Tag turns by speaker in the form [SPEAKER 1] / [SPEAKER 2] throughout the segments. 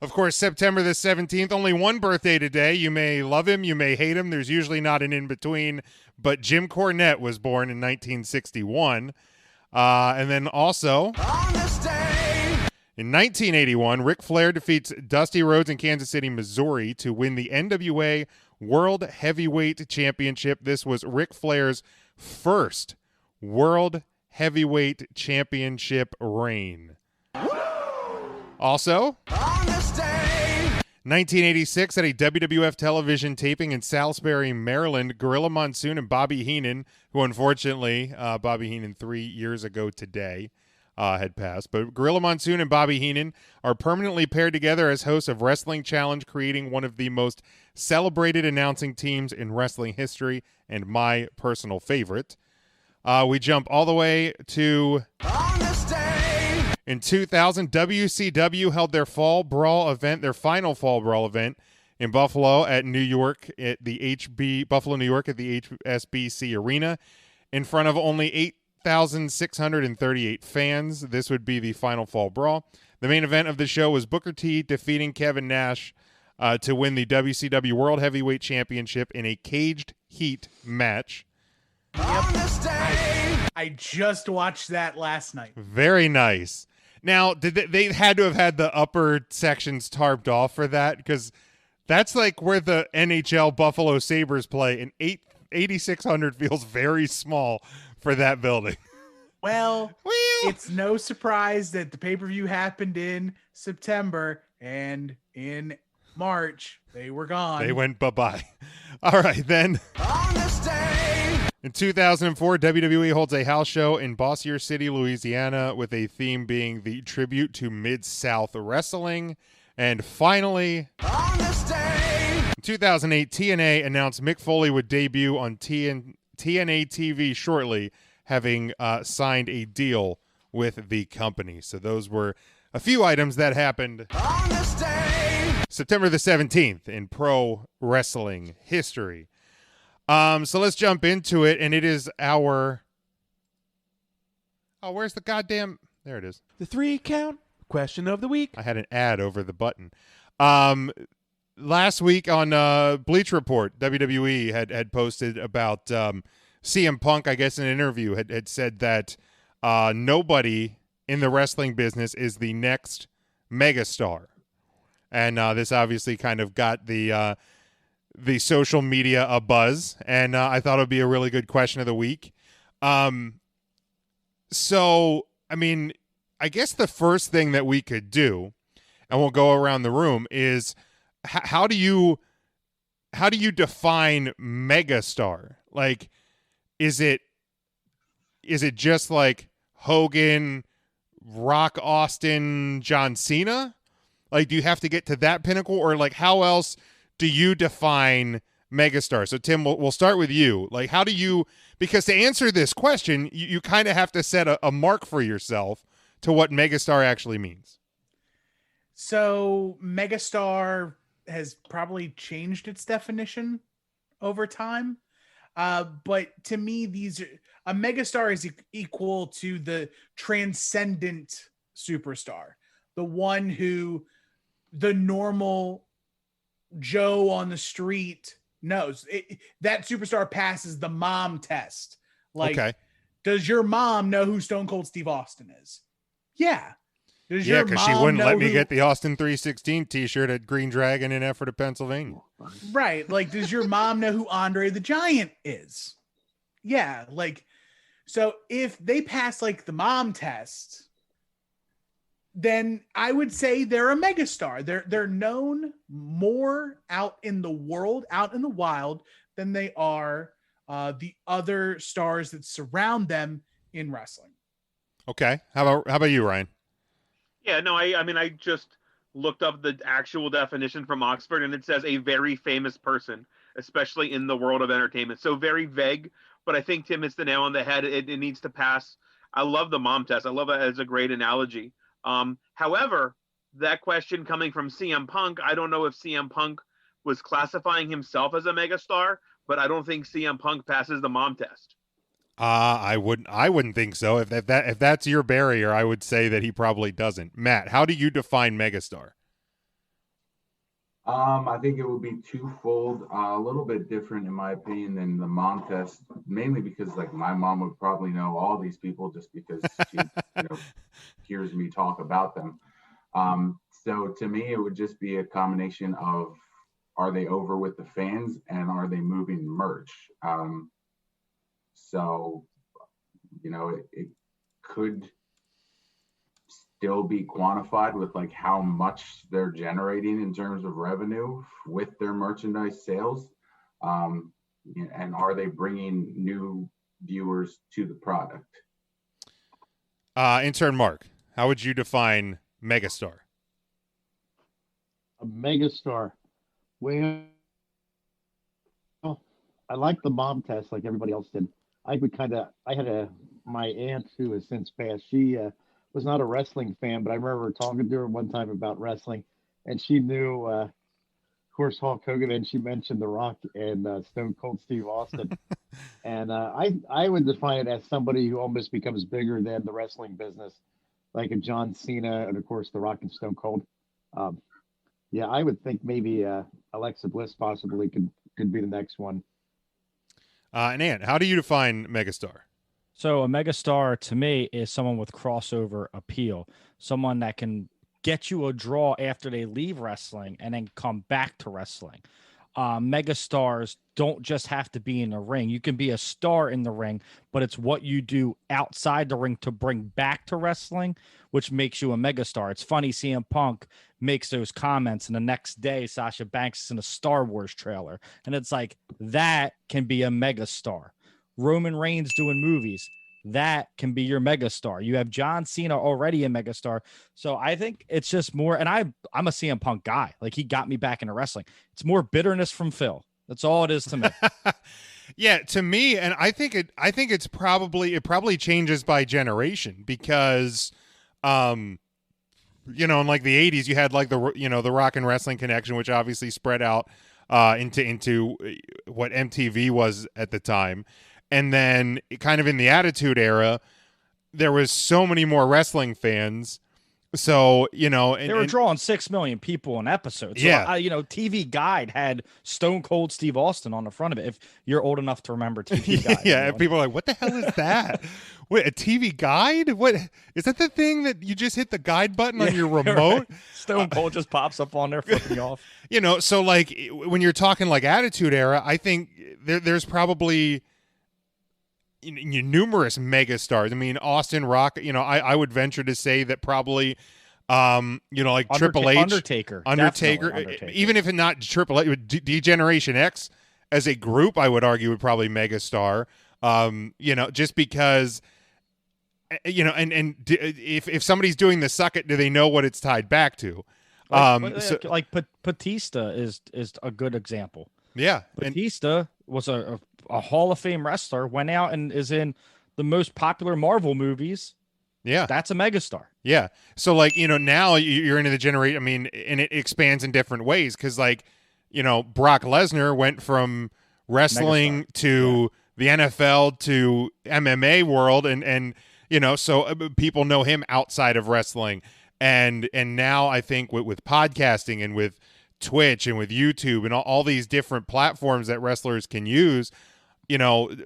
[SPEAKER 1] Of course, September the 17th, only one birthday today. You may love him, you may hate him. There's usually not an in-between, but Jim Cornette was born in 1961. And then also, in 1981, Ric Flair defeats Dusty Rhodes in Kansas City, Missouri to win the NWA World Heavyweight Championship. This was Ric Flair's first World Heavyweight Championship reign. Also, 1986, at a WWF television taping in Salisbury, Maryland, Gorilla Monsoon and Bobby Heenan, who unfortunately, Bobby Heenan 3 years ago today had passed, but Gorilla Monsoon and Bobby Heenan are permanently paired together as hosts of Wrestling Challenge, creating one of the most celebrated announcing teams in wrestling history and my personal favorite. We jump all the way to... In 2000, WCW held their Fall Brawl event, their final Fall Brawl event in Buffalo at New York at the Buffalo, New York at the HSBC Arena in front of only 8,638 fans. This would be the final Fall Brawl. The main event of the show was Booker T defeating Kevin Nash to win the WCW World Heavyweight Championship in a caged heat match.
[SPEAKER 2] Yep. I just watched that last night.
[SPEAKER 1] Very nice. Now, they had to have had the upper sections tarped off for that, because that's like where the NHL Buffalo Sabres play, and 8,600 feels very small for that building.
[SPEAKER 2] Well, it's no surprise that the pay-per-view happened in September, and in March, they were gone.
[SPEAKER 1] They went bye-bye. All right, then. In 2004, WWE holds a house show in Bossier City, Louisiana, with a theme being the tribute to Mid-South Wrestling. And finally, in 2008, TNA announced Mick Foley would debut on TNA TV shortly, having signed a deal with the company. So those were a few items that happened September the 17th in pro wrestling history. So let's jump into it, and it is our... Oh, where's the goddamn... There it is.
[SPEAKER 3] The 3-count question of the week.
[SPEAKER 1] I had an ad over the button. Last week on Bleach Report, WWE had posted about CM Punk, I guess, in an interview, had said that nobody in the wrestling business is the next megastar. And this obviously kind of got the social media a buzz, and I thought it would be a really good question of the week. So, I mean, I guess the first thing that we could do, and we'll go around the room, is how do you define megastar? Like, is it just like Hogan, Rock Austin, John Cena? Like, do you have to get to that pinnacle, or like how else do you define megastar? So Tim, we'll start with you. Like, how do you, because to answer this question, you kind of have to set a mark for yourself to what megastar actually means.
[SPEAKER 2] So megastar has probably changed its definition over time. But to me, a megastar is equal to the transcendent superstar, the one who the normal Joe on the street knows. That superstar passes the mom test. Like, okay. Does your mom know who Stone Cold Steve Austin is? Yeah.
[SPEAKER 1] Yeah, because she wouldn't let me get the Austin 316 t-shirt at Green Dragon in Ephrata, Pennsylvania.
[SPEAKER 2] Right. Like, does your mom know who Andre the Giant is? Yeah. Like, so if they pass like the mom test, then I would say they're a megastar. They're known more out in the world, out in the wild, than they are the other stars that surround them in wrestling.
[SPEAKER 1] Okay. How about you, Ryan?
[SPEAKER 4] Yeah, no, I mean, I just looked up the actual definition from Oxford, and it says a very famous person, especially in the world of entertainment. So very vague, but I think Tim hits the nail on the head. It needs to pass. I love the mom test. I love it as a great analogy. However, that question coming from CM Punk, I don't know if CM Punk was classifying himself as a megastar, but I don't think CM Punk passes the mom test.
[SPEAKER 1] I wouldn't think so. If that's your barrier, I would say that he probably doesn't. Matt, how do you define megastar?
[SPEAKER 5] I think it would be twofold, a little bit different in my opinion than the mom test, mainly because like my mom would probably know all these people just because she, hears me talk about them. So to me, it would just be a combination of, are they over with the fans and are they moving merch? So, it could still be quantified with like how much they're generating in terms of revenue with their merchandise sales. And are they bringing new viewers to the product?
[SPEAKER 1] Intern Mark, how would you define megastar?
[SPEAKER 6] A megastar. Well, I like the mom test like everybody else did. I had my aunt who has since passed. She was not a wrestling fan, but I remember talking to her one time about wrestling, and she knew, of course, Hulk Hogan, and she mentioned The Rock and Stone Cold Steve Austin. And I would define it as somebody who almost becomes bigger than the wrestling business, like a John Cena and, of course, The Rock and Stone Cold. Yeah, I would think maybe Alexa Bliss possibly could be the next one.
[SPEAKER 1] And Ant, how do you define megastar?
[SPEAKER 7] So a megastar to me is someone with crossover appeal, someone that can get you a draw after they leave wrestling and then come back to wrestling. Megastars don't just have to be in the ring. You can be a star in the ring, but it's what you do outside the ring to bring back to wrestling, which makes you a megastar. It's funny, CM Punk makes those comments, and the next day Sasha Banks is in a Star Wars trailer, and it's like, that can be a megastar. Roman Reigns doing movies, that can be your megastar. You have John Cena already a megastar. So I think it's just more, and I'm a CM Punk guy. Like, he got me back into wrestling. It's more bitterness from Phil. That's all it is to me.
[SPEAKER 1] Yeah, to me, and I think it probably changes by generation because, in like the 80s, you had like the Rock and Wrestling Connection, which obviously spread out into what MTV was at the time. And then kind of in the Attitude Era, there was so many more wrestling fans. So, they
[SPEAKER 7] were drawing 6 million people an episode. So,
[SPEAKER 1] yeah.
[SPEAKER 7] TV Guide had Stone Cold Steve Austin on the front of it. If you're old enough to remember TV Guide.
[SPEAKER 1] Yeah, people are like, what the hell is that? Wait, a TV Guide? What is that? The thing that you just hit the guide button on your remote?
[SPEAKER 7] Right. Stone Cold just pops up on there, flipping you off.
[SPEAKER 1] So like when you're talking like Attitude Era, I think there's probably numerous megastars. I mean, Austin, Rock, I would venture to say that probably, like Triple H,
[SPEAKER 7] Undertaker,
[SPEAKER 1] even if it's not Triple H, D-Generation X as a group, I would argue would probably megastar. Just because, if somebody's doing the suck it, do they know what it's tied back to?
[SPEAKER 7] Like Batista is a good example.
[SPEAKER 1] Yeah,
[SPEAKER 7] Batista was a Hall of Fame wrestler, went out and is in the most popular Marvel movies.
[SPEAKER 1] Yeah,
[SPEAKER 7] that's a megastar.
[SPEAKER 1] Yeah, so like now you're into the generation. I mean, and it expands in different ways because like Brock Lesnar went from wrestling megastar to the NFL to MMA world, and so people know him outside of wrestling, and now I think with podcasting and with Twitch and with YouTube and all these different platforms that wrestlers can use, to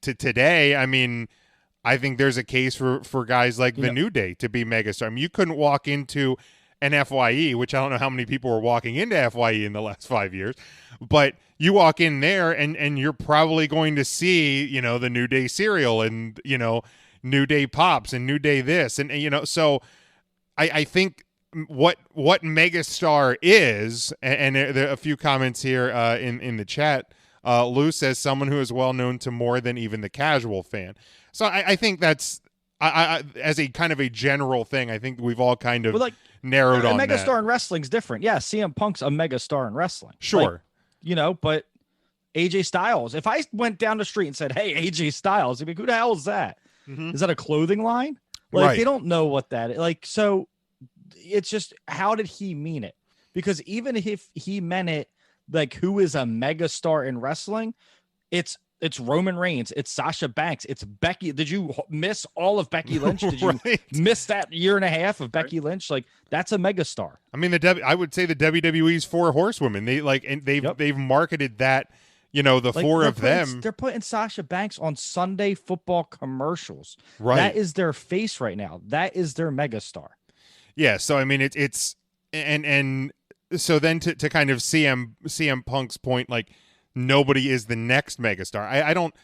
[SPEAKER 1] today, I mean, I think there's a case for guys like the New Day to be megastar. I mean, you couldn't walk into an FYE, which I don't know how many people were walking into FYE in the last 5 years, but you walk in there and you're probably going to see, the New Day cereal and, New Day pops and New Day this. And, so I think what megastar is, and there are a few comments here in the chat. Lou says someone who is well known to more than even the casual fan. So I think that's as a kind of a general thing. I think we've all kind of narrowed on that.
[SPEAKER 7] A megastar in wrestling's different. Yeah, CM Punk's a megastar in wrestling.
[SPEAKER 1] Sure,
[SPEAKER 7] but AJ Styles. If I went down the street and said, "Hey, AJ Styles," I mean, who the hell is that? Mm-hmm. Is that a clothing line?
[SPEAKER 1] Right.
[SPEAKER 7] They don't know what that is. So it's just, how did he mean it? Because even if he meant it like who is a megastar in wrestling, it's It's Roman Reigns. It's Sasha Banks. It's Becky. Did you miss all of Becky Lynch? Did you miss that year and a half of Becky Lynch? Like, that's a megastar.
[SPEAKER 1] I mean, I would say the WWE's 4 horsewomen. They've marketed that. The 4 of them.
[SPEAKER 7] They're putting Sasha Banks on Sunday football commercials.
[SPEAKER 1] Right.
[SPEAKER 7] That is their face right now. That is their megastar.
[SPEAKER 1] Yeah. So I mean, it's and so then to kind of CM Punk's point, like, nobody is the next megastar. I don't,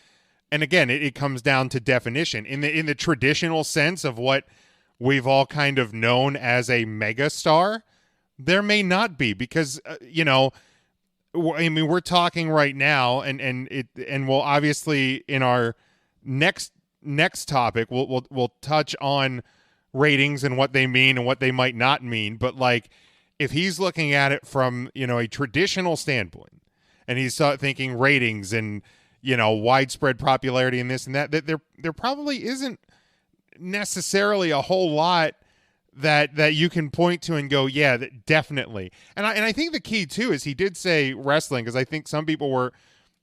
[SPEAKER 1] and again, it comes down to definition in the traditional sense of what we've all kind of known as a megastar. There may not be, because I mean, we're talking right now, and we'll obviously in our next topic we'll touch on ratings and what they mean and what they might not mean. But like, if he's looking at it from a traditional standpoint, and he's thinking ratings and widespread popularity and this and that there probably isn't necessarily a whole lot that you can point to and go, yeah, definitely. And I think the key too is he did say wrestling, because I think some people were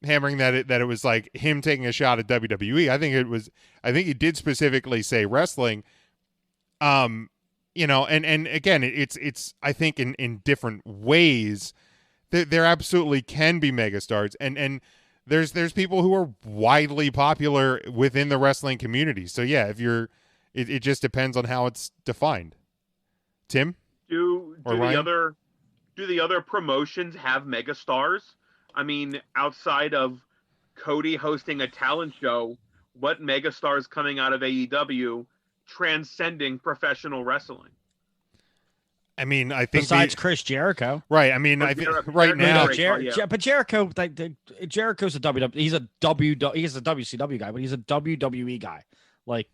[SPEAKER 1] hammering that it was like him taking a shot at WWE. I think he did specifically say wrestling. And again, it's I think in different ways. There absolutely can be megastars, and there's people who are widely popular within the wrestling community. So yeah, it just depends on how it's defined. Tim,
[SPEAKER 4] do the other promotions have megastars? I mean, outside of Cody hosting a talent show, what megastars coming out of AEW transcending professional wrestling?
[SPEAKER 1] I mean, I think
[SPEAKER 7] besides Chris Jericho,
[SPEAKER 1] right? I mean, right now,
[SPEAKER 7] but Jericho, Jericho's a WWE. He's a WCW guy, but he's a WWE guy. Like,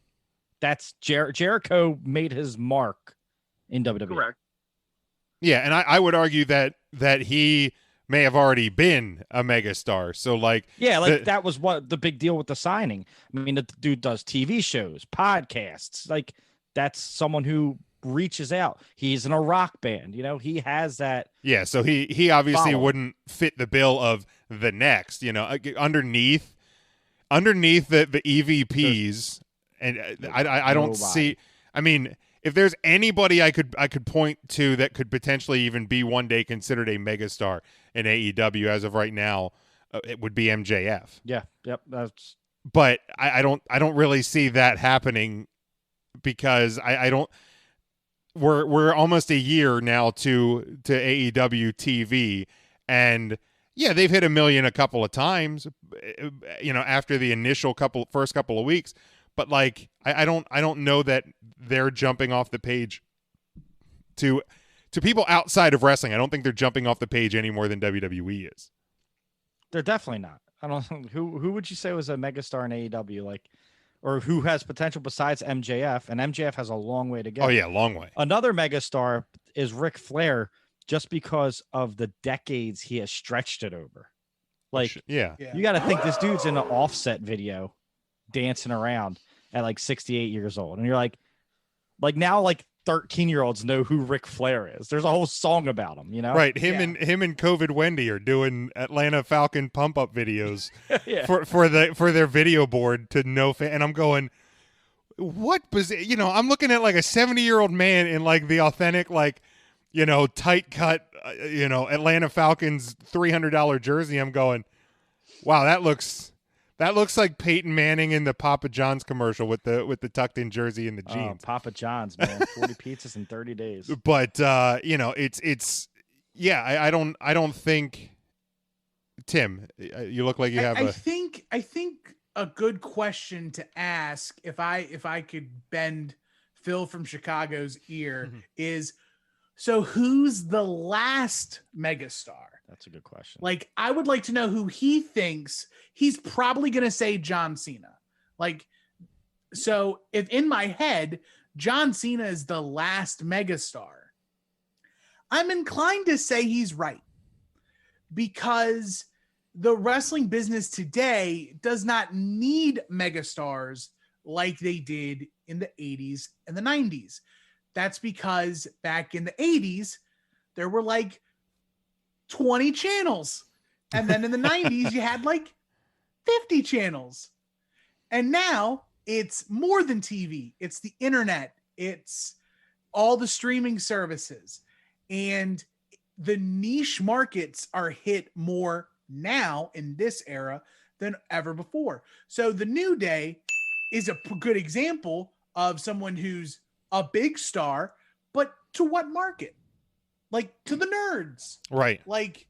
[SPEAKER 7] that's Jericho made his mark in WWE.
[SPEAKER 4] Correct.
[SPEAKER 1] Yeah, and I would argue that he may have already been a megastar. So like,
[SPEAKER 7] that was what the big deal with the signing. I mean, the dude does TV shows, podcasts. Like, that's someone who reaches out. He's in a rock band, he has that.
[SPEAKER 1] Yeah, so he obviously wouldn't fit the bill of the next, underneath the EVPs. And I don't see, I mean, if there's anybody I could point to that could potentially even be one day considered a megastar in AEW as of right now, it would be MJF.
[SPEAKER 7] Yeah. Yep.
[SPEAKER 1] But I don't really see that happening, because I don't. We're almost a year now to AEW TV, and yeah, they've hit 1 million a couple of times, after the initial first couple of weeks. But like, I don't know that they're jumping off the page to people outside of wrestling. I don't think they're jumping off the page any more than WWE is.
[SPEAKER 7] They're definitely not. I don't know who would you say was a megastar in AEW, like, or who has potential besides MJF, and MJF has a long way to go.
[SPEAKER 1] Oh yeah, long way.
[SPEAKER 7] Another megastar is Ric Flair, just because of the decades he has stretched it over. Like,
[SPEAKER 1] yeah.
[SPEAKER 7] You got to think this dude's in an Offset video dancing around at like 68 years old. And you're like now, like 13-year-olds know who Ric Flair is. There's a whole song about him,
[SPEAKER 1] Right. Him and COVID Wendy are doing Atlanta Falcon pump up videos for their video board to no fan. And I'm going, what was, I'm looking at like a 70-year-old man in like the authentic, like, tight cut, Atlanta Falcons $300 jersey. I'm going, wow, that looks like Peyton Manning in the Papa John's commercial with the tucked in jersey and the jeans.
[SPEAKER 7] Oh, Papa John's, man, 40 pizzas in 30 days.
[SPEAKER 1] But it's I don't think. Tim, you look like you have
[SPEAKER 2] I think a good question to ask, if I could bend Phil from Chicago's ear, is, so who's the last megastar?
[SPEAKER 7] That's a good question.
[SPEAKER 2] Like, I would like to know who he thinks. He's probably going to say John Cena. Like, so if in my head, John Cena is the last megastar, I'm inclined to say he's right, because the wrestling business today does not need megastars like they did in the 80s and the 90s. That's because back in the 80s, there were like 20 channels. And then in the 90s, you had like 50 channels. And now it's more than TV. It's the internet. It's all the streaming services. And the niche markets are hit more now in this era than ever before. So the New Day is a good example of someone who's a big star, but to what market? Like to the nerds.
[SPEAKER 1] Right.
[SPEAKER 2] Like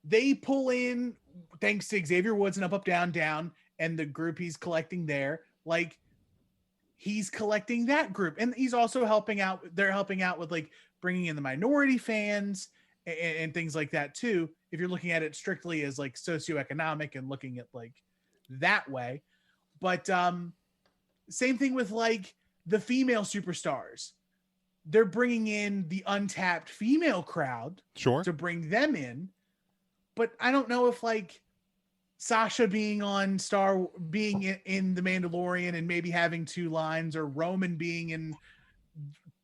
[SPEAKER 2] they pull in, thanks to Xavier Woods and Up, Down, Down, and the group he's collecting there. Like he's collecting that group. And he's also helping out. They're helping out with like bringing in the minority fans and things like that too. If you're looking at it strictly as like socioeconomic and looking at like that way. But same thing with like the female superstars. They're bringing in the untapped female crowd to bring them in. But I don't know if like Sasha being in The Mandalorian and maybe having 2 lines, or Roman being in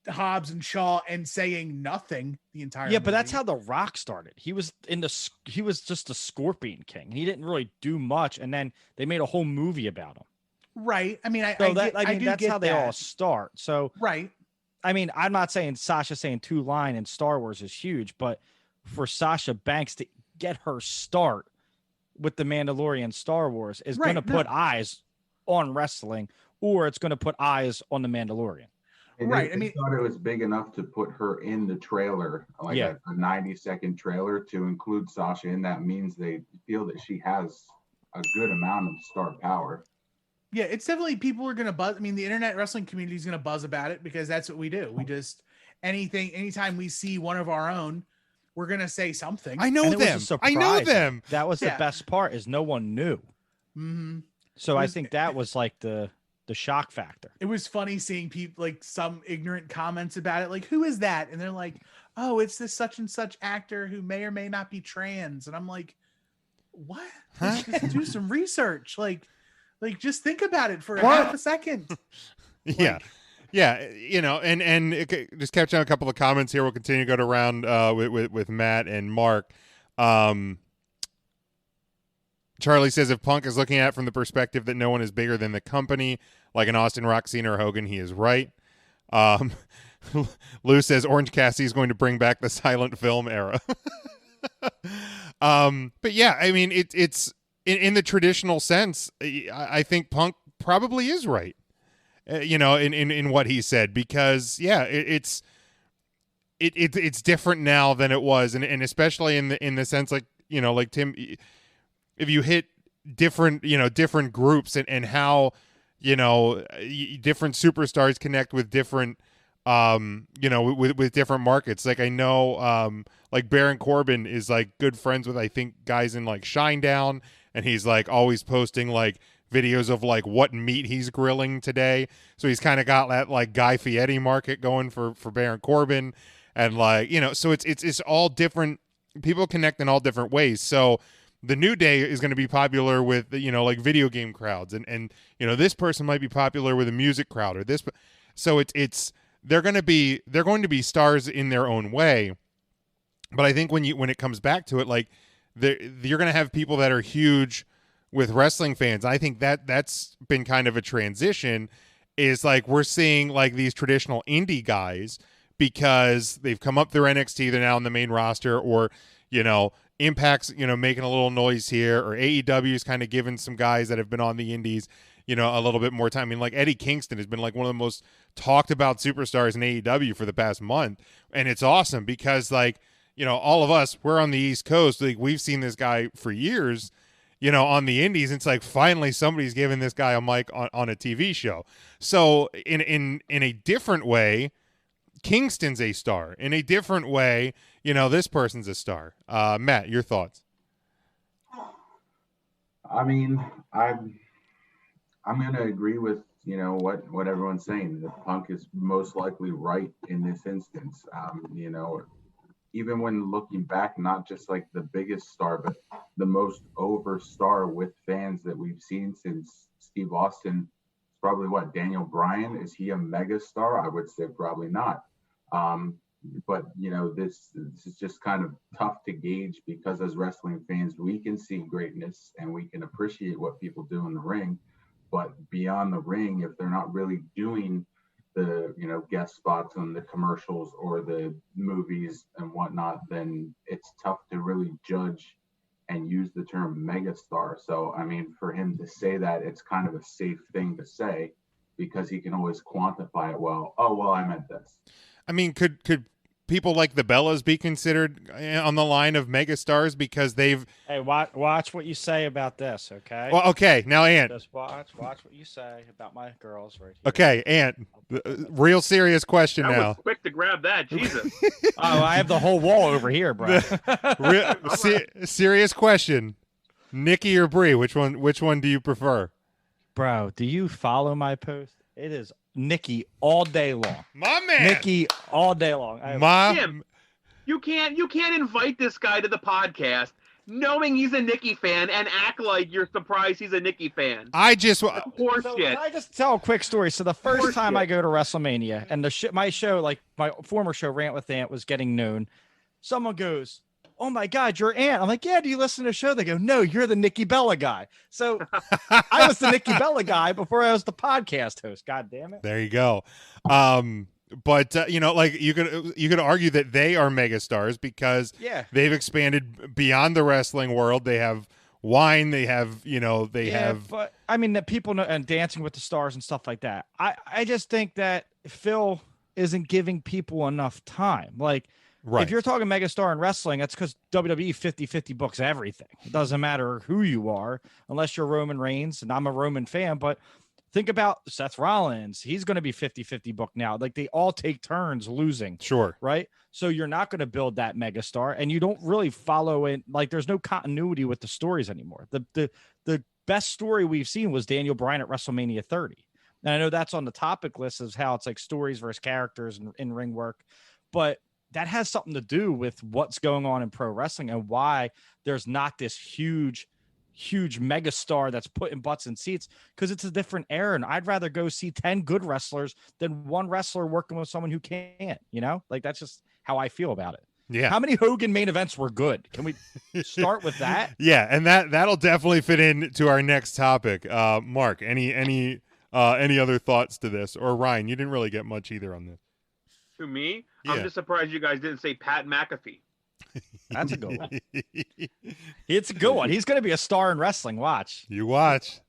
[SPEAKER 2] Hobbs and Shaw and saying nothing the entire movie.
[SPEAKER 7] But that's how The Rock started. He was just a Scorpion King. He didn't really do much, and then they made a whole movie about him.
[SPEAKER 2] Right. I mean,
[SPEAKER 7] that's how they all start. So
[SPEAKER 2] right.
[SPEAKER 7] I mean, I'm not saying Sasha saying 2 line in Star Wars is huge, but for Sasha Banks to get her start with The Mandalorian Star Wars is going to put eyes on wrestling, or it's going to put eyes on The Mandalorian.
[SPEAKER 5] And I mean, thought it was big enough to put her in the trailer, like a 90-second trailer to include Sasha in. That means they feel that she has a good amount of star power.
[SPEAKER 2] Yeah, it's definitely, people are going to buzz. I mean, the internet wrestling community is going to buzz about it because that's what we do. We just, anytime we see one of our own, we're going to say something.
[SPEAKER 1] I know them.
[SPEAKER 7] That was the best part, is no one knew.
[SPEAKER 2] Mm-hmm.
[SPEAKER 7] So I think that was like the shock factor.
[SPEAKER 2] It was funny seeing people, like some ignorant comments about it. Like, who is that? And they're like, oh, it's this such and such actor who may or may not be trans. And I'm like, what? Huh? Just do some research. Like just think about it for half a second.
[SPEAKER 1] Yeah. You know, and just catch on a couple of comments here. We'll continue to go around with Matt and Mark. Charlie says, if Punk is looking at it from the perspective that no one is bigger than the company, like an Austin, Rock, Cena, or Hogan, he is right. Lou says Orange Cassidy is going to bring back the silent film era. But yeah, I mean, it's in the traditional sense. I think Punk probably is right. You know, in what he said, because it's different now than it was, and especially in the sense, like, you know, like Tim, if you hit different groups and how, you know, different superstars connect with different with different markets. Like I know like Baron Corbin is like good friends with, I think, guys in like Shinedown, and he's like always posting like videos of like what meat he's grilling today. So he's kind of got that like Guy Fieri market going for Baron Corbin, and like, you know, so it's all different. People connect in all different ways. So the New Day is going to be popular with, you know, like video game crowds, and you know, this person might be popular with a music crowd, or this. So they're going to be stars in their own way. But I think when it comes back to it, like you're going to have people that are huge with wrestling fans. I think that's been kind of a transition, is like we're seeing like these traditional indie guys, because they've come up through NXT, they're now on the main roster, or, you know, Impact's, you know, making a little noise here, or AEW's kind of giving some guys that have been on the indies, you know, a little bit more time. I mean, like Eddie Kingston has been like one of the most talked about superstars in AEW for the past month. And it's awesome because, like, you know, all of us, we're on the East Coast. Like, we've seen this guy for years, you know, on the indies. It's like finally somebody's giving this guy a mic on a TV show. So in a different way, Kingston's a star. In a different way, you know, this person's a star. Matt, your thoughts?
[SPEAKER 5] I mean, I'm going to agree with, you know, what everyone's saying. The Punk is most likely right in this instance. You know, even when looking back, not just like the biggest star, but the most over star with fans that we've seen since Steve Austin. Probably Daniel Bryan. Is he a mega star? I would say probably not. but this is just kind of tough to gauge because as wrestling fans, we can see greatness and we can appreciate what people do in the ring, but beyond the ring, if they're not really doing the guest spots on the commercials or the movies and whatnot, then it's tough to really judge and use the term megastar. So I mean, for him to say that, it's kind of a safe thing to say because he can always quantify it. Well, I meant this.
[SPEAKER 1] I mean, could people like the Bellas be considered on the line of megastars because they've?
[SPEAKER 7] Hey, watch what you say about this, okay?
[SPEAKER 1] Well, okay, now Ant.
[SPEAKER 7] Just watch what you say about my girls right here.
[SPEAKER 1] Okay, Ant. Real serious question
[SPEAKER 4] That
[SPEAKER 1] now.
[SPEAKER 4] was quick to grab that. Jesus.
[SPEAKER 7] Oh, I have the whole wall over here, bro.
[SPEAKER 1] Serious question. Nikki or Brie? Which one do you prefer?
[SPEAKER 7] Bro, do you follow my post? It is Nikki all day long.
[SPEAKER 1] My man.
[SPEAKER 7] Nikki all day long.
[SPEAKER 4] Tim, you can't invite this guy to the podcast knowing he's a Nikki fan and act like you're surprised he's a Nikki fan.
[SPEAKER 7] So can I just tell a quick story? So the first time I go to WrestleMania and my show, like my former show, Rant with Ant, was getting known. Someone goes, "Oh my God, you're Ant." I'm like, "Yeah, do you listen to the show?" They go, "No, you're the Nikki Bella guy." So I was the Nikki Bella guy before I was the podcast host. God damn it.
[SPEAKER 1] There you go. But like you could argue that they are megastars because they've expanded beyond the wrestling world. They have wine. They have have.
[SPEAKER 7] But I mean, that people know, and Dancing with the Stars and stuff like that. I just think that Phil isn't giving people enough time. Like,
[SPEAKER 1] right.
[SPEAKER 7] If you're talking megastar in wrestling, that's because WWE 50-50 books everything. It doesn't matter who you are, unless you're Roman Reigns, and I'm a Roman fan, but think about Seth Rollins. He's going to be 50-50 booked now. Like, they all take turns losing.
[SPEAKER 1] Sure.
[SPEAKER 7] Right? So you're not going to build that megastar, and you don't really follow it. Like, there's no continuity with the stories anymore. The best story we've seen was Daniel Bryan at WrestleMania 30. And I know that's on the topic list of how it's like stories versus characters and in ring work, but that has something to do with what's going on in pro wrestling and why there's not this huge megastar that's putting butts in seats, because it's a different era. And I'd rather go see 10 good wrestlers than one wrestler working with someone who can't, like, that's just how I feel about it.
[SPEAKER 1] Yeah.
[SPEAKER 7] How many Hogan main events were good? Can we start with that?
[SPEAKER 1] Yeah. And that'll definitely fit into our next topic. Mark, any other thoughts to this? Or Ryan, you didn't really get much either on this.
[SPEAKER 4] To me,
[SPEAKER 1] Yeah.
[SPEAKER 4] I'm just surprised you guys didn't say Pat McAfee.
[SPEAKER 7] That's a good one. It's a good one. He's going to be a star in wrestling. Watch.
[SPEAKER 1] You watch.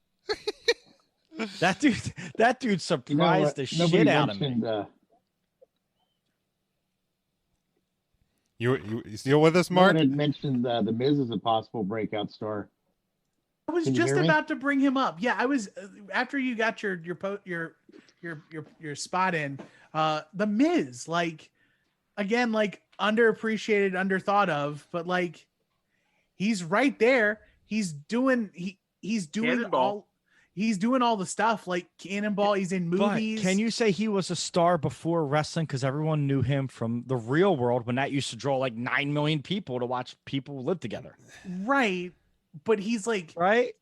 [SPEAKER 7] That dude surprised the shit out of me.
[SPEAKER 1] You still with us, Mark?
[SPEAKER 6] No one had mentioned the Miz as a possible breakout star.
[SPEAKER 2] I was just about to bring him up. Yeah, I was after you got your spot in. The Miz, like, again, like, underappreciated, underthought of, but like, he's right there. He's doing all the stuff, like Cannonball. He's in movies.
[SPEAKER 7] But can you say he was a star before wrestling? Because everyone knew him from the real world when that used to draw like 9 million people to watch people live together.
[SPEAKER 2] Right. But he's like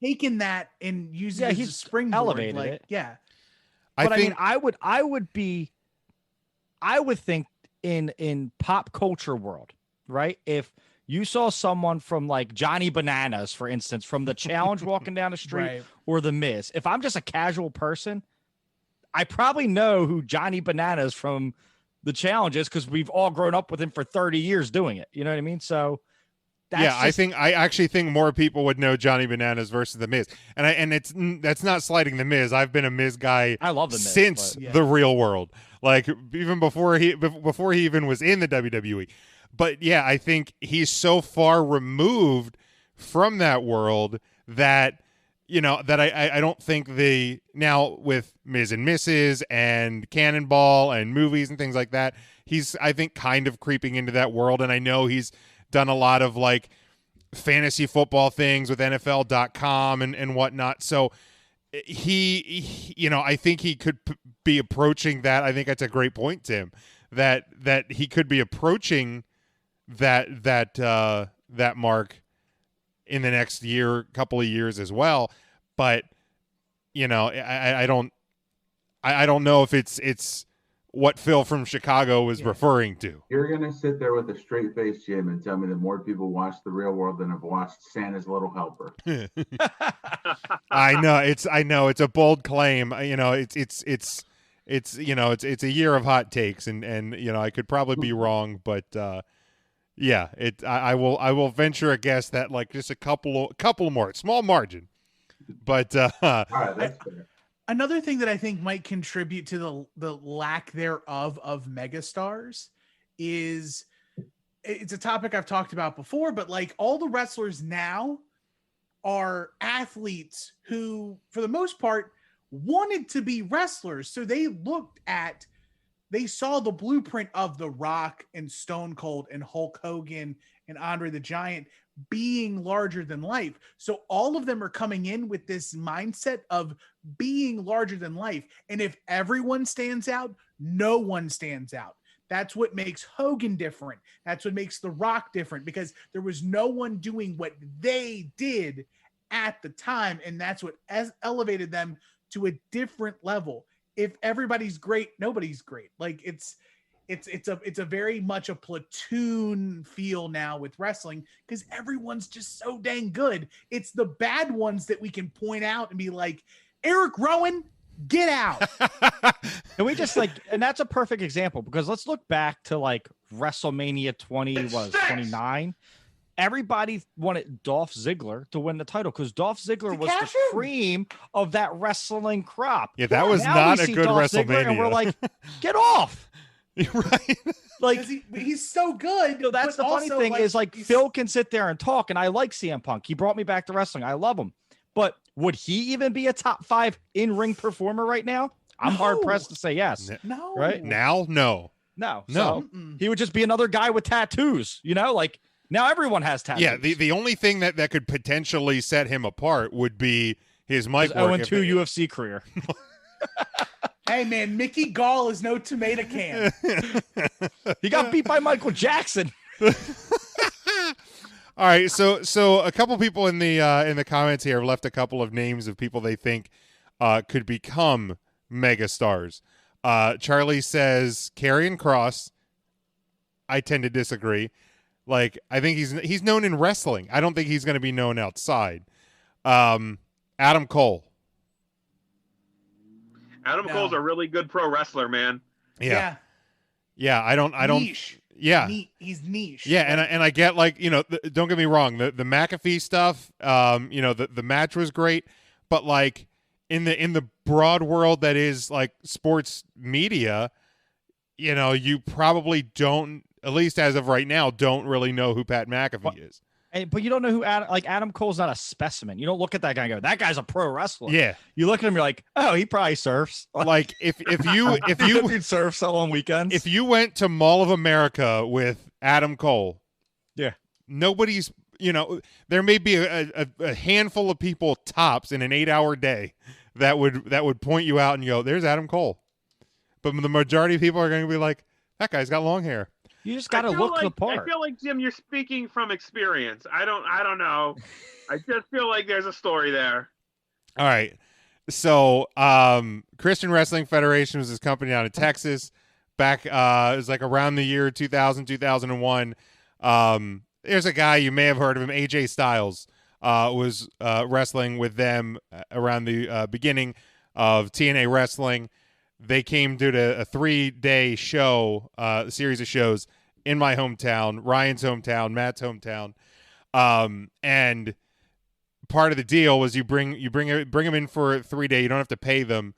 [SPEAKER 2] taking that and using it as a springboard.
[SPEAKER 7] Elevated
[SPEAKER 2] like,
[SPEAKER 7] it.
[SPEAKER 2] Yeah.
[SPEAKER 7] But I mean, I would think in pop culture world, right? If you saw someone from like Johnny Bananas, for instance, from the Challenge walking down the street, or the Miz, if I'm just a casual person, I probably know who Johnny Bananas from the Challenge is, because we've all grown up with him for 30 years doing it. You know what I mean? So I
[SPEAKER 1] actually think more people would know Johnny Bananas versus the Miz, and that's not slighting the Miz. I've been a Miz guy.
[SPEAKER 7] I love the Miz
[SPEAKER 1] since the real world, like even before he even was in the WWE. But yeah, I think he's so far removed from that world that I don't think now with Miz and Mrs. and Cannonball and movies and things like that, he's, I think, kind of creeping into that world. And I know he's done a lot of like fantasy football things with NFL.com and whatnot. So he I think he could be approaching that. I think that's a great point, Tim, that he could be approaching that mark in the next couple of years as well. But I don't know if it's what Phil from Chicago was referring to.
[SPEAKER 5] You're gonna sit there with a straight face, Jim, and tell me that more people watch The Real World than have watched Santa's Little Helper.
[SPEAKER 1] I know it's a bold claim. You know, it's a year of hot takes, and you know, I could probably be wrong, but yeah, I will venture a guess that like just a couple more, small margin, but
[SPEAKER 5] All right, that's fair.
[SPEAKER 2] Another thing that I think might contribute to the lack thereof of megastars is, it's a topic I've talked about before, but like all the wrestlers now are athletes who, for the most part, wanted to be wrestlers. So they saw the blueprint of The Rock and Stone Cold and Hulk Hogan and Andre the Giant being larger than life. So all of them are coming in with this mindset of being larger than life. And if everyone stands out, no one stands out. That's what makes Hogan different. That's what makes The Rock different, because there was no one doing what they did at the time. And that's what elevated them to a different level. If everybody's great, nobody's great. Like it's a very much a platoon feel now with wrestling, because everyone's just so dang good. It's the bad ones that we can point out and be like, Eric Rowan, get out.
[SPEAKER 7] And we just like, and that's a perfect example, because let's look back to like WrestleMania 29. Everybody wanted Dolph Ziggler to win the title because Dolph Ziggler was the cream of that wrestling crop.
[SPEAKER 1] Yeah, that was
[SPEAKER 7] now
[SPEAKER 1] not
[SPEAKER 7] we
[SPEAKER 1] a
[SPEAKER 7] see
[SPEAKER 1] good
[SPEAKER 7] Dolph Ziggler
[SPEAKER 1] WrestleMania.
[SPEAKER 7] and we're like, get off.
[SPEAKER 1] Right.
[SPEAKER 2] Like he's so good.
[SPEAKER 7] You know, that's the funny thing is like Phil can sit there and talk, and I like CM Punk. He brought me back to wrestling. I love him. But would he even be a top 5 in-ring performer right now? I'm hard pressed to say yes.
[SPEAKER 2] No.
[SPEAKER 1] No.
[SPEAKER 7] Right?
[SPEAKER 1] No.
[SPEAKER 7] So he would just be another guy with tattoos, you know, like now everyone has tattoos.
[SPEAKER 1] Yeah, the only thing that could potentially set him apart would be his mic work.
[SPEAKER 7] 0-2 UFC career.
[SPEAKER 2] Hey man, Mickey Gall is no tomato can.
[SPEAKER 7] He got beat by Michael Jackson.
[SPEAKER 1] All right, so a couple people in the comments here have left a couple of names of people they think could become megastars. Charlie says Karrion Kross. I tend to disagree. Like, I think he's known in wrestling. I don't think he's going to be known outside. Adam Cole.
[SPEAKER 4] Adam Cole's a really good pro wrestler, man.
[SPEAKER 1] Yeah. I don't.
[SPEAKER 2] Niche.
[SPEAKER 1] Yeah.
[SPEAKER 2] He's niche.
[SPEAKER 1] Yeah, and I get, like, you know, don't get me wrong, the McAfee stuff, you know, the match was great, but like in the broad world that is like sports media, you know, you probably don't, at least as of right now, don't really know who Pat McAfee is.
[SPEAKER 7] But you don't know who Adam Cole's not a specimen. You don't look at that guy and go, that guy's a pro wrestler.
[SPEAKER 1] Yeah.
[SPEAKER 7] You look at him, you're like, oh, he probably surfs.
[SPEAKER 1] Like if you
[SPEAKER 7] surfs on weekends.
[SPEAKER 1] If you went to Mall of America with Adam Cole,
[SPEAKER 7] yeah,
[SPEAKER 1] nobody's, you know, there may be a handful of people tops in an 8-hour day that would point you out and go, there's Adam Cole. But the majority of people are going to be like, that guy's got long hair.
[SPEAKER 7] You just got to look the part.
[SPEAKER 4] I feel like, Jim, you're speaking from experience. I don't know. I just feel like there's a story there.
[SPEAKER 1] All right. So, Christian Wrestling Federation was this company out of Texas back, it was like around the year 2000, 2001. There's a guy, you may have heard of him, AJ Styles, was wrestling with them around the beginning of TNA Wrestling. They came to a 3-day show, a series of shows in my hometown, Ryan's hometown, Matt's hometown, and part of the deal was you bring them in for a 3-day. You don't have to pay them,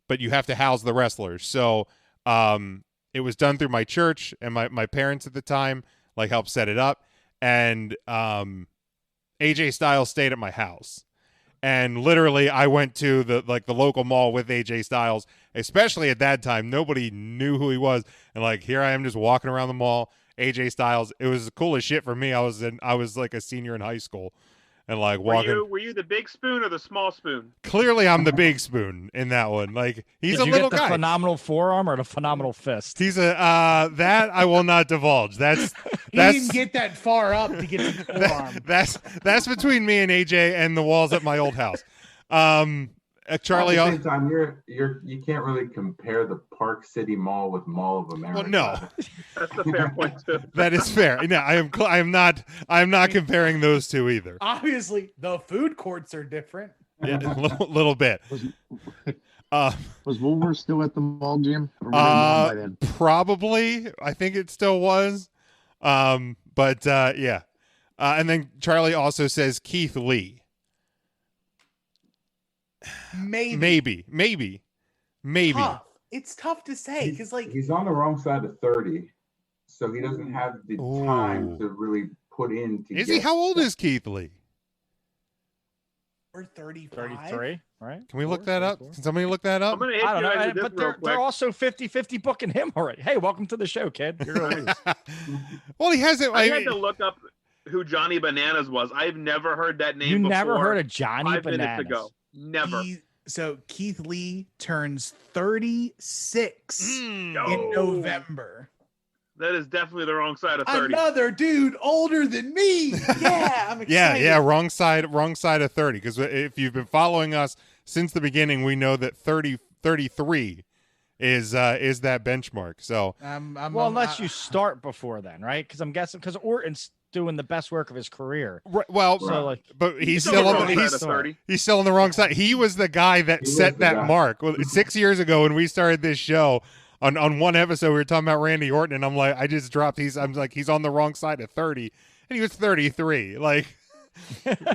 [SPEAKER 1] but you have to house the wrestlers. So it was done through my church, and my parents at the time like helped set it up, and AJ Styles stayed at my house. And literally, I went to the local mall with AJ Styles, especially at that time. Nobody knew who he was, and like here I am just walking around the mall. AJ Styles. It was cool as shit for me. I was like a senior in high school, and like walking.
[SPEAKER 4] Were you the big spoon or the small spoon?
[SPEAKER 1] Clearly, I'm the big spoon in that one. Like he's
[SPEAKER 7] Did
[SPEAKER 1] a
[SPEAKER 7] you
[SPEAKER 1] little
[SPEAKER 7] get the
[SPEAKER 1] guy.
[SPEAKER 7] phenomenal forearm or the phenomenal fist?
[SPEAKER 1] He's a that I will not divulge. He
[SPEAKER 2] didn't get that far up to get to the forearm.
[SPEAKER 1] That's between me and AJ and the walls at my old house. Charlie.
[SPEAKER 5] At the same time, you can't really compare the Park City Mall with Mall of America.
[SPEAKER 1] Well, no,
[SPEAKER 4] That's a fair point too.
[SPEAKER 1] that is fair. No, I am not comparing those two either.
[SPEAKER 2] Obviously, the food courts are different.
[SPEAKER 1] Yeah, a little bit.
[SPEAKER 6] Was Woolworth still at the mall, Jim? Or were they gone by then?
[SPEAKER 1] Probably. I think it still was. But yeah. And then Charlie also says Keith Lee. Maybe.
[SPEAKER 2] Tough. It's tough to say because
[SPEAKER 5] he's on the wrong side of 30, so he doesn't have the time to really put in.
[SPEAKER 1] He? How old is Keith Lee?
[SPEAKER 2] Or 35.
[SPEAKER 7] 33, right?
[SPEAKER 1] Can we look that up? Can somebody look that up?
[SPEAKER 4] I'm gonna hit
[SPEAKER 7] I don't
[SPEAKER 4] you guys
[SPEAKER 7] know,
[SPEAKER 4] with this
[SPEAKER 7] but
[SPEAKER 4] real quick.
[SPEAKER 7] they're also 50-50 booking him already. Hey, welcome to the show, kid. You're gonna lose.
[SPEAKER 1] Well, he hasn't.
[SPEAKER 4] I had to look up who Johnny Bananas was. I've never heard that name
[SPEAKER 7] You
[SPEAKER 4] before.
[SPEAKER 7] never heard of Johnny
[SPEAKER 4] 5
[SPEAKER 7] Bananas?
[SPEAKER 4] minutes ago. Never.
[SPEAKER 2] So Keith Lee turns 36 in November.
[SPEAKER 4] That is definitely the wrong side of 30.
[SPEAKER 2] Another dude older than me. Yeah, I'm excited.
[SPEAKER 1] Yeah, wrong side of 30. Because if you've been following us since the beginning, we know that 33 is that benchmark. So,
[SPEAKER 7] unless you start before then, right? Because I'm guessing because Orton's doing the best work of his career.
[SPEAKER 1] Well,
[SPEAKER 7] so like,
[SPEAKER 1] but he's still on the wrong side. He was the guy that set that mark 6 years ago when we started this show. On one episode, we were talking about Randy Orton, and I'm like, I just dropped. I'm like, he's on the wrong side of 30, and he was 33. Like,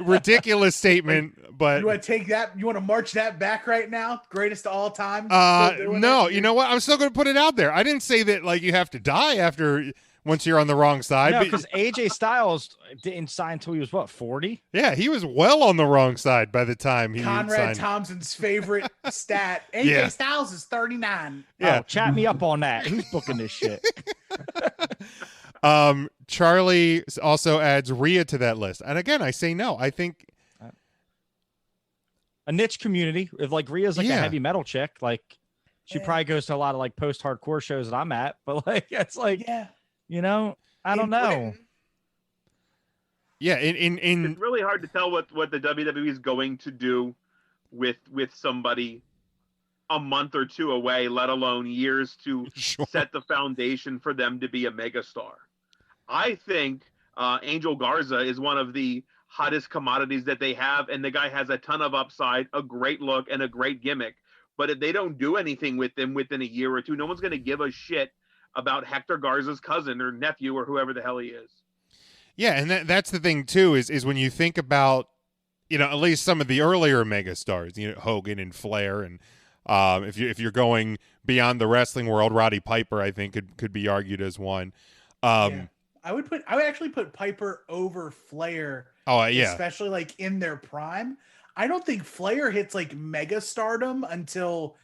[SPEAKER 1] ridiculous statement. But
[SPEAKER 2] you want to take that? You want to march that back right now? Greatest of all time?
[SPEAKER 1] No. You know what? I'm still going to put it out there. I didn't say that like you have to die once you're on the wrong side.
[SPEAKER 7] No, because AJ Styles didn't sign until he was 40?
[SPEAKER 1] Yeah, he was well on the wrong side by the time he
[SPEAKER 2] Conrad
[SPEAKER 1] signed.
[SPEAKER 2] Thompson's favorite stat. AJ Styles is 39.
[SPEAKER 1] Yeah.
[SPEAKER 7] Oh, chat me up on that. Who's booking this shit?
[SPEAKER 1] Charlie also adds Rhea to that list. And again, I say no. I think
[SPEAKER 7] a niche community. If like Rhea's like a heavy metal chick, like she probably goes to a lot of like post-hardcore shows that I'm at, but like it's like you know, I don't know.
[SPEAKER 2] Britain.
[SPEAKER 1] Yeah,
[SPEAKER 4] it's really hard to tell what the WWE is going to do with somebody a month or two away, let alone years to set the foundation for them to be a megastar. I think Angel Garza is one of the hottest commodities that they have, and the guy has a ton of upside, a great look, and a great gimmick. But if they don't do anything with them within a year or two, no one's going to give a shit about Hector Garza's cousin or nephew or whoever the hell he is.
[SPEAKER 1] Yeah, and that's the thing too is when you think about, you know, at least some of the earlier megastars, you know, Hogan and Flair, and if you're going beyond the wrestling world, Roddy Piper I think could be argued as one.
[SPEAKER 2] I would actually put Piper over Flair.
[SPEAKER 1] Oh yeah,
[SPEAKER 2] especially like in their prime. I don't think Flair hits like mega stardom until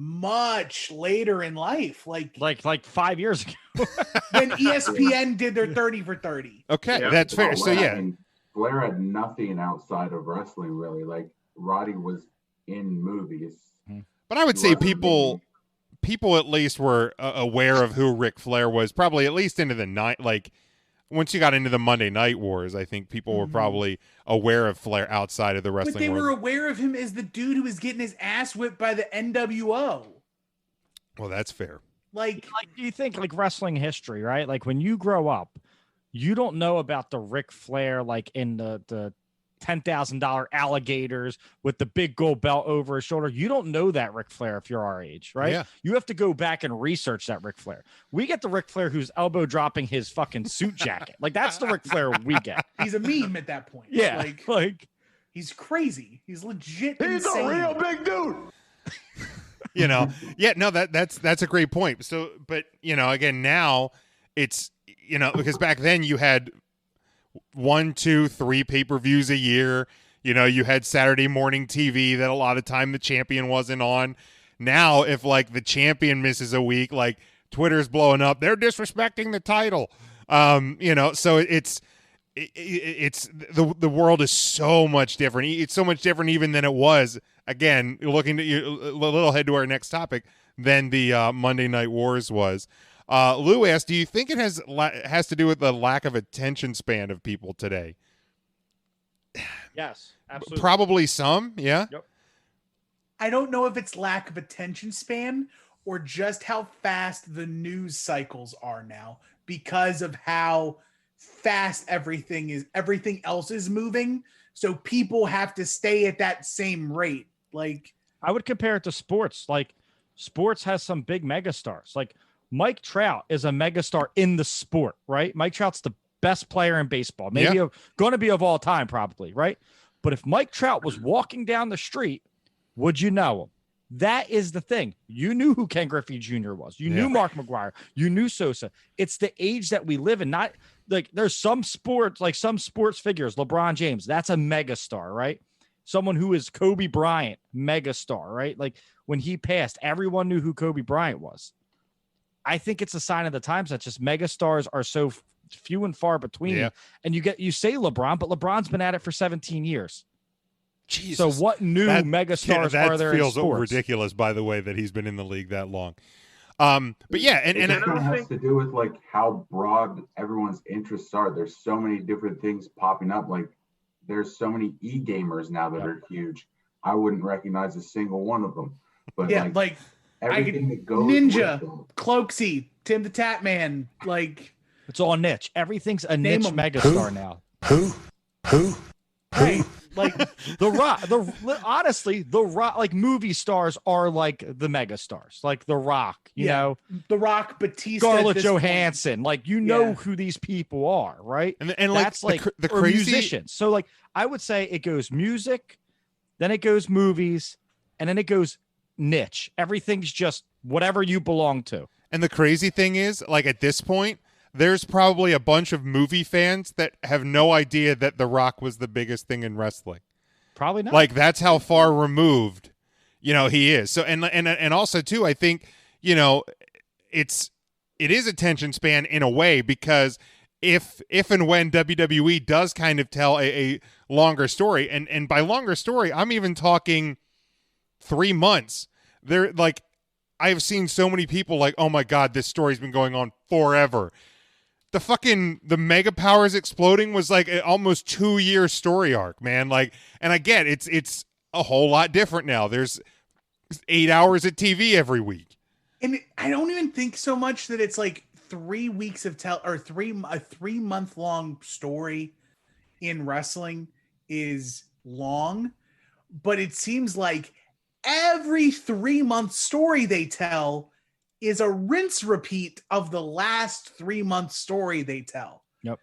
[SPEAKER 2] much later in life, like 5 years ago when ESPN did their 30 for 30.
[SPEAKER 1] Okay, that's fair. So yeah,
[SPEAKER 5] I mean, Flair had nothing outside of wrestling really. Like Roddy was in movies,
[SPEAKER 1] but I would say people at least were aware of who Ric Flair was, probably at least into the night. Like once you got into the Monday Night Wars, I think people were probably aware of Flair outside of the wrestling
[SPEAKER 2] But they
[SPEAKER 1] world.
[SPEAKER 2] were aware of him as the dude who was getting his ass whipped by the NWO.
[SPEAKER 1] Well, that's fair.
[SPEAKER 7] Like do you think like wrestling history, right? Like when you grow up, you don't know about the Ric Flair like in the $10,000 alligators with the big gold belt over his shoulder. You don't know that Ric Flair if you're our age, right?
[SPEAKER 1] Yeah.
[SPEAKER 7] You have to go back and research that Ric Flair. We get the Ric Flair who's elbow dropping his fucking suit jacket. Like that's the Ric Flair we get.
[SPEAKER 2] He's a meme at that point.
[SPEAKER 7] Yeah, like
[SPEAKER 2] he's crazy. He's legit.
[SPEAKER 3] He's
[SPEAKER 2] insane.
[SPEAKER 3] a real big dude.
[SPEAKER 1] You know, yeah, no, that's a great point. So, but you know, again, now it's, you know, because back then you had 1, 2, 3 pay-per-views a year. You know, you had Saturday morning TV that a lot of time the champion wasn't on. Now, if like the champion misses a week, like Twitter's blowing up, they're disrespecting the title. You know, so it's the world is so much different. It's so much different even than it was. Again, looking at you a little ahead to our next topic than the Monday Night Wars was. Lou asked, do you think it has to do with the lack of attention span of people today?
[SPEAKER 7] yes, absolutely.
[SPEAKER 1] Probably some, yeah.
[SPEAKER 7] Yep.
[SPEAKER 2] I don't know if it's lack of attention span or just how fast the news cycles are now because of how fast everything else is moving. So people have to stay at that same rate. Like,
[SPEAKER 7] I would compare it to sports. Like, sports has some big megastars. Like, Mike Trout is a megastar in the sport, right? Mike Trout's the best player in baseball, maybe going to be of all time, probably, right? But if Mike Trout was walking down the street, would you know him? That is the thing. You knew who Ken Griffey Jr. was. You knew Mark McGwire. You knew Sosa. It's the age that we live in. Not like there's some sports, like some sports figures, LeBron James, that's a megastar, right? Someone who is Kobe Bryant, megastar, right? Like when he passed, everyone knew who Kobe Bryant was. I think it's a sign of the times that just megastars are so few and far between.
[SPEAKER 1] Yeah.
[SPEAKER 7] And you say LeBron, but LeBron's been at it for 17 years.
[SPEAKER 1] Jesus.
[SPEAKER 7] So what new megastars are there in sports?
[SPEAKER 1] That feels ridiculous, by the way, that he's been in the league that long. But yeah, and
[SPEAKER 5] it has to do with like how broad everyone's interests are. There's so many different things popping up. Like there's so many e-gamers now that are huge. I wouldn't recognize a single one of them. But
[SPEAKER 2] like
[SPEAKER 5] everything that goes
[SPEAKER 2] Ninja,
[SPEAKER 5] with them.
[SPEAKER 2] Cloaksy, Tim the Tap Man, like
[SPEAKER 7] it's all niche. Everything's a niche megastar now.
[SPEAKER 3] Who?
[SPEAKER 2] Right. Like
[SPEAKER 7] honestly, the Rock, like movie stars are like the megastars, like The Rock, you know,
[SPEAKER 2] The Rock, Batista,
[SPEAKER 7] Scarlett Johansson, like you know who these people are, right?
[SPEAKER 1] And
[SPEAKER 7] that's like
[SPEAKER 1] the
[SPEAKER 7] or
[SPEAKER 1] crazy
[SPEAKER 7] musicians. So like I would say it goes music, then it goes movies, and then it goes niche. Everything's just whatever you belong to.
[SPEAKER 1] And the crazy thing is, like at this point, there's probably a bunch of movie fans that have no idea that The Rock was the biggest thing in wrestling.
[SPEAKER 7] Probably not.
[SPEAKER 1] Like that's how far removed, he is. So and also too, I think, it is attention span in a way because if and when WWE does kind of tell a longer story, and by longer story, I'm even talking 3 months. They're like, I've seen so many people like, oh my God, this story's been going on forever. The Mega Powers exploding was like an almost 2-year story arc, man. Like, and I get it's a whole lot different now. There's 8 hours of TV every week.
[SPEAKER 2] And I don't even think so much that it's like 3 weeks of a 3-month long story in wrestling is long, but it seems like every 3-month story they tell is a rinse repeat of the last 3-month story they tell.
[SPEAKER 7] Yep.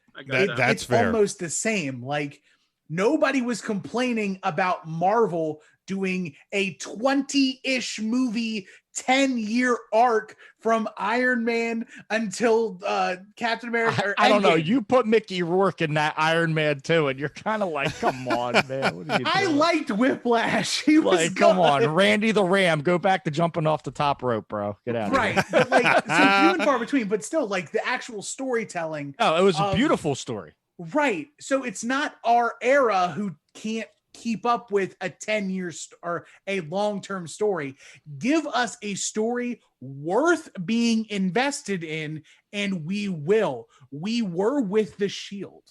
[SPEAKER 1] That's fair.
[SPEAKER 2] Almost the same. Like nobody was complaining about Marvel doing a 20-ish movie 10-year arc from Iron Man until Captain America.
[SPEAKER 7] I don't know. You put Mickey Rourke in that Iron Man too, and you're kind of like, come on, man. What are you doing?
[SPEAKER 2] I liked Whiplash. He was
[SPEAKER 7] like, come on, Randy the Ram, go back to jumping off the top rope, bro. Get out of here.
[SPEAKER 2] Right. But like, so few and far between, but still, like the actual storytelling.
[SPEAKER 7] Oh, it was a beautiful story.
[SPEAKER 2] Right. So it's not our era who can't keep up with a 10-year or a long-term story. Give us a story worth being invested in, and we will. We were with the Shield.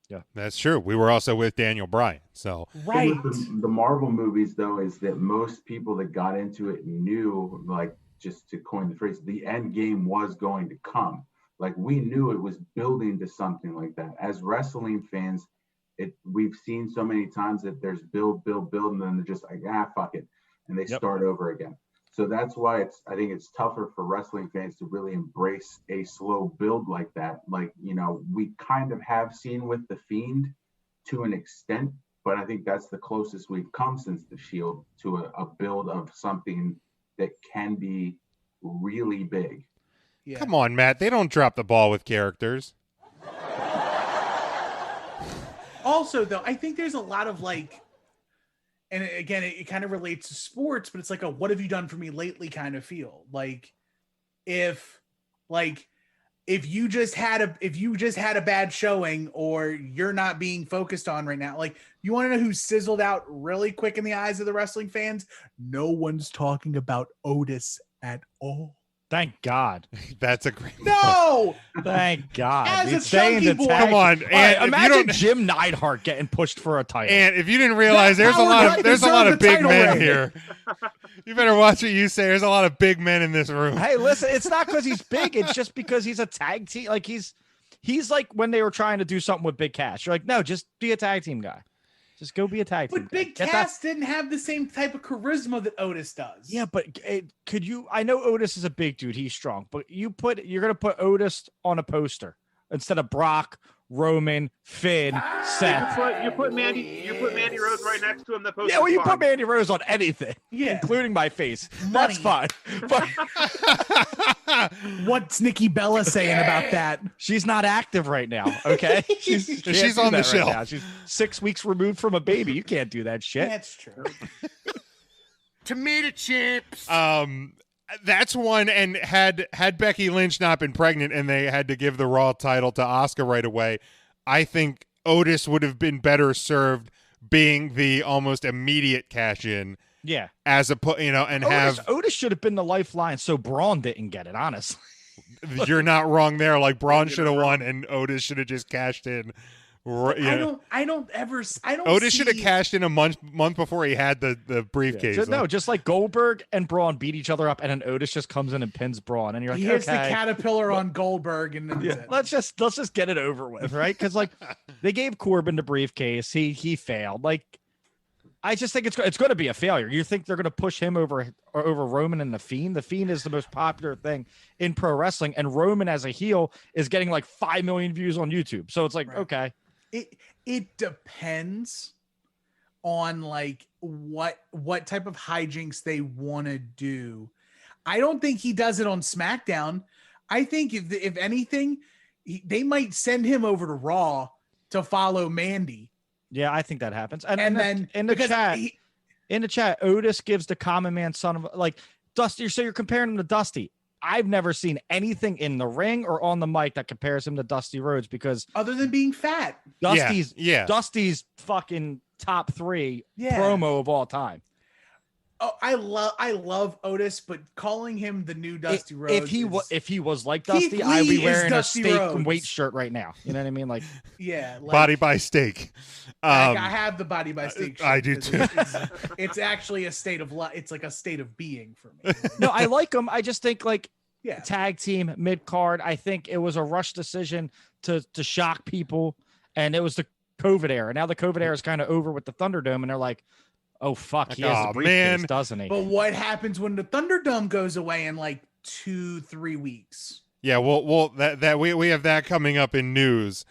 [SPEAKER 1] Yeah, that's true. We were also with Daniel Bryan. So
[SPEAKER 2] right.
[SPEAKER 5] The Marvel movies, though, is that most people that got into it knew, like, just to coin the phrase, the end game was going to come. Like, we knew it was building to something like that. As wrestling fans, we've seen so many times that there's build, and then they're just like, fuck it, and they start over again. So that's why I think it's tougher for wrestling fans to really embrace a slow build like that. Like, we kind of have seen with The Fiend to an extent, but I think that's the closest we've come since the Shield to a build of something that can be really big.
[SPEAKER 2] Yeah.
[SPEAKER 1] Come on, Matt. They don't drop the ball with characters.
[SPEAKER 2] Also, though, I think there's a lot of like, and again, it kind of relates to sports, but it's like a "what have you done for me lately" kind of feel. Like, if you just had a bad showing, or you're not being focused on right now, like, you want to know who sizzled out really quick in the eyes of the wrestling fans? No one's talking about Otis at all.
[SPEAKER 7] Thank God.
[SPEAKER 1] That's a great
[SPEAKER 2] No!
[SPEAKER 7] Thank God.
[SPEAKER 2] As
[SPEAKER 7] He's
[SPEAKER 2] a
[SPEAKER 7] staying
[SPEAKER 2] chunky boy.
[SPEAKER 7] tag.
[SPEAKER 1] Come on,
[SPEAKER 7] All
[SPEAKER 1] and
[SPEAKER 7] right, imagine Jim Neidhart getting pushed for a title.
[SPEAKER 1] And if you didn't realize,
[SPEAKER 2] That
[SPEAKER 1] there's a lot
[SPEAKER 2] Howard
[SPEAKER 1] of
[SPEAKER 2] deserved the
[SPEAKER 1] big
[SPEAKER 2] title
[SPEAKER 1] men
[SPEAKER 2] reign.
[SPEAKER 1] here. You better watch what you say. There's a lot of big men in this room.
[SPEAKER 7] Hey, listen, it's not because he's big. It's just because he's a tag team. Like he's like when they were trying to do something with Big Cass. You're like, no, just be a tag team guy. Just go be a tag team.
[SPEAKER 2] But Big Cass didn't have the same type of charisma that Otis does.
[SPEAKER 7] Yeah, but could you? I know Otis is a big dude. He's strong, but you're gonna put Otis on a poster instead of Brock, Roman, Finn, Seth.
[SPEAKER 4] You put Mandy Rose right next to him. The poster.
[SPEAKER 7] Yeah, well, you put Mandy Rose on anything, including my face. That's fine. But
[SPEAKER 2] what's Nikki Bella saying about that?
[SPEAKER 7] She's not active right now. Okay, she's
[SPEAKER 1] on the
[SPEAKER 7] right
[SPEAKER 1] shelf.
[SPEAKER 7] now. She's 6 weeks removed from a baby. You can't do that shit.
[SPEAKER 2] That's true.
[SPEAKER 3] Tomato chips.
[SPEAKER 1] That's one. And had Becky Lynch not been pregnant and they had to give the Raw title to Asuka right away, I think Otis would have been better served being the almost immediate cash in.
[SPEAKER 7] Yeah,
[SPEAKER 1] as a and
[SPEAKER 7] Otis should have been the lifeline, so Braun didn't get it. Honestly,
[SPEAKER 1] you're not wrong there. Like Braun should have won, and Otis should have just cashed in. Otis should have cashed in a month before he had the briefcase.
[SPEAKER 7] Yeah. Just like Goldberg and Braun beat each other up, and then Otis just comes in and pins Braun, and you're like,
[SPEAKER 2] he hits the caterpillar on Goldberg, and then
[SPEAKER 7] let's just get it over with, right? Because like they gave Corbin the briefcase, he failed. Like I just think it's going to be a failure. You think they're going to push him over Roman and the Fiend? The Fiend is the most popular thing in pro wrestling, and Roman as a heel is getting like 5 million views on YouTube. So it's like okay.
[SPEAKER 2] It depends on like what type of hijinks they want to do. I don't think he does it on SmackDown. I think if anything, they might send him over to Raw to follow Mandy.
[SPEAKER 7] Yeah, I think that happens. And
[SPEAKER 2] then
[SPEAKER 7] in the chat, Otis gives the common man son of like Dusty. So you're comparing him to Dusty. I've never seen anything in the ring or on the mic that compares him to Dusty Rhodes because
[SPEAKER 2] other than being fat,
[SPEAKER 7] Dusty's fucking top 3 promo of all time.
[SPEAKER 2] Oh, I love Otis, but calling him the new Dusty Rhodes.
[SPEAKER 7] If he was like Dusty, I'd be wearing a steak and weight shirt right now. You know what I mean? Like
[SPEAKER 1] body by steak.
[SPEAKER 2] I have the body by steak shirt.
[SPEAKER 1] I do too.
[SPEAKER 2] It's actually a state of life. It's like a state of being for me.
[SPEAKER 7] No, I like him. I just think like tag team mid card. I think it was a rush decision to shock people, and it was the COVID era. Now the COVID era is kind of over with the Thunderdome, and they're like, oh fuck, he has the briefcase, doesn't he?
[SPEAKER 2] But what happens when the Thunderdome goes away in like 2-3 weeks?
[SPEAKER 1] Yeah, well, that we have that coming up in news.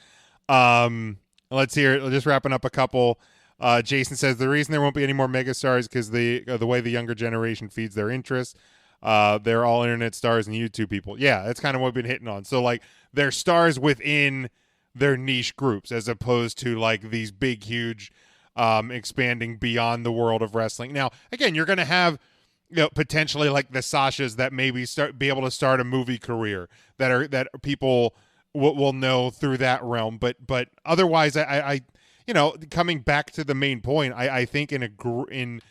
[SPEAKER 1] Let's hear it. Just wrapping up a couple. Jason says the reason there won't be any more megastars because the way the younger generation feeds their interest. They're all internet stars and YouTube people. Yeah, that's kind of what we've been hitting on. So like they're stars within their niche groups as opposed to like these big, huge. Expanding beyond the world of wrestling. Now, again, you're going to have, potentially like the Sashas that maybe be able to start a movie career that people will know through that realm. But otherwise, I coming back to the main point, I think in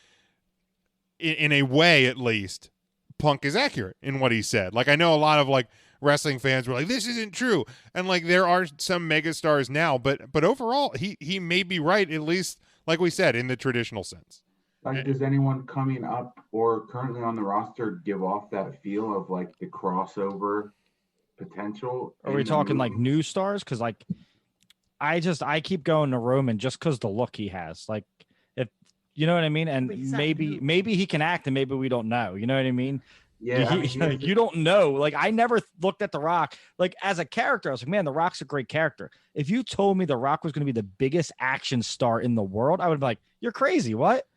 [SPEAKER 1] a way at least, Punk is accurate in what he said. Like I know a lot of like wrestling fans were like, this isn't true, and like there are some megastars now, but overall, he may be right at least. Like we said, in the traditional sense.
[SPEAKER 5] Like, does anyone coming up or currently on the roster give off that feel of like the crossover potential?
[SPEAKER 7] Are we talking like new stars? Because like, I keep going to Roman just because the look he has. Like, if you know what I mean, and maybe he can act, and maybe we don't know. You know what I mean?
[SPEAKER 5] Yeah,
[SPEAKER 7] you don't know. Like I never looked at The Rock like as a character. I was like, man, The Rock's a great character. If you told me The Rock was going to be the biggest action star in the world, I would be like, you're crazy. What?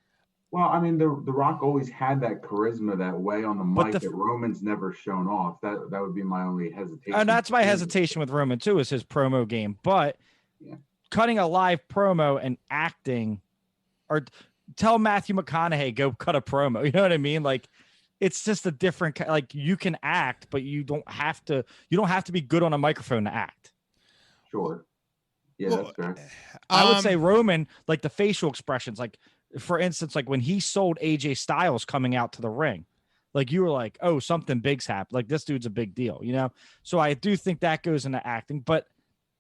[SPEAKER 5] Well, I mean, the Rock always had that charisma that way on the mic that Roman's never shown off. That would be my only hesitation.
[SPEAKER 7] And that's my hesitation with Roman too, is his promo game. But cutting a live promo and acting, or tell Matthew McConaughey go cut a promo. You know what I mean? Like. It's just a different, like you can act, but you don't have to be good on a microphone to act.
[SPEAKER 5] Sure. Yeah, that's fair.
[SPEAKER 7] I would say Roman, like the facial expressions, like for instance, like when he sold AJ Styles coming out to the ring, like you were like, oh, something big's happened. Like this dude's a big deal, you know? So I do think that goes into acting, but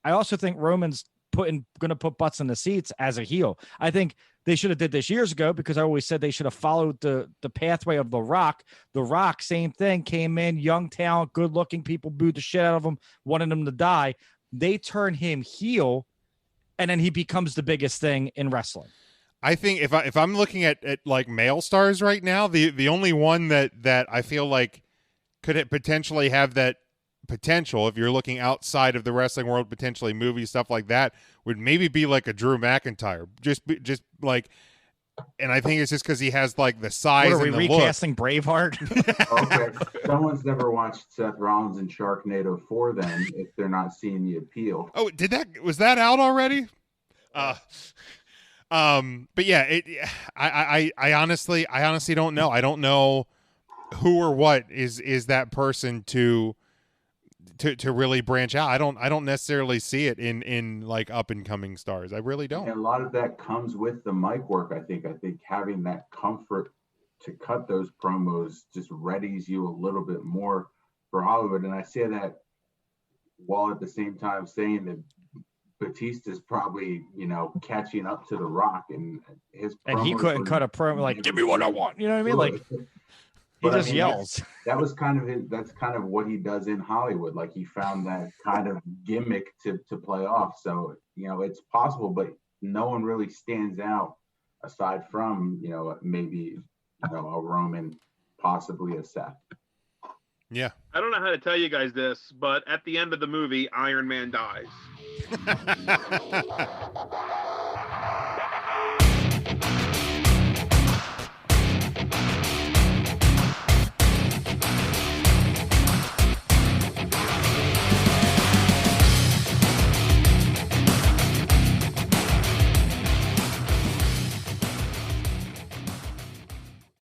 [SPEAKER 7] I also think Roman's gonna put butts in the seats as a heel. I think they should have did this years ago, because I always said they should have followed the pathway of The Rock. The Rock, same thing, came in, young talent, good looking, people booed the shit out of him, wanted him to die. They turn him heel, and then he becomes the biggest thing in wrestling.
[SPEAKER 1] I think if I'm looking at like male stars right now, the only one that I feel like could it potentially have that potential, if you're looking outside of the wrestling world, potentially movies, stuff like that, would maybe be like a Drew McIntyre. Just like, and I think it's just because he has like the size.
[SPEAKER 7] What are we
[SPEAKER 1] and the
[SPEAKER 7] recasting
[SPEAKER 1] look.
[SPEAKER 7] Braveheart?
[SPEAKER 5] Okay, someone's never watched Seth Rollins and Sharknado 4 then, if they're not seeing the appeal.
[SPEAKER 1] Oh, was that out already? But yeah, I honestly don't know. I don't know who or what is that person to really branch out. I don't necessarily see it in like up and coming stars. I really don't.
[SPEAKER 5] And a lot of that comes with the mic work. I think having that comfort to cut those promos just readies you a little bit more for Hollywood. And I say that while at the same time saying that Batista's probably, catching up to The Rock, and his
[SPEAKER 7] And he couldn't cut a promo like, give me what I want. You know what I mean? Like, he just yells.
[SPEAKER 5] That's kind of what he does in Hollywood. Like, he found that kind of gimmick to play off. So, it's possible, but no one really stands out aside from, maybe, a Roman, possibly a Seth.
[SPEAKER 1] Yeah.
[SPEAKER 4] I don't know how to tell you guys this, but at the end of the movie, Iron Man dies.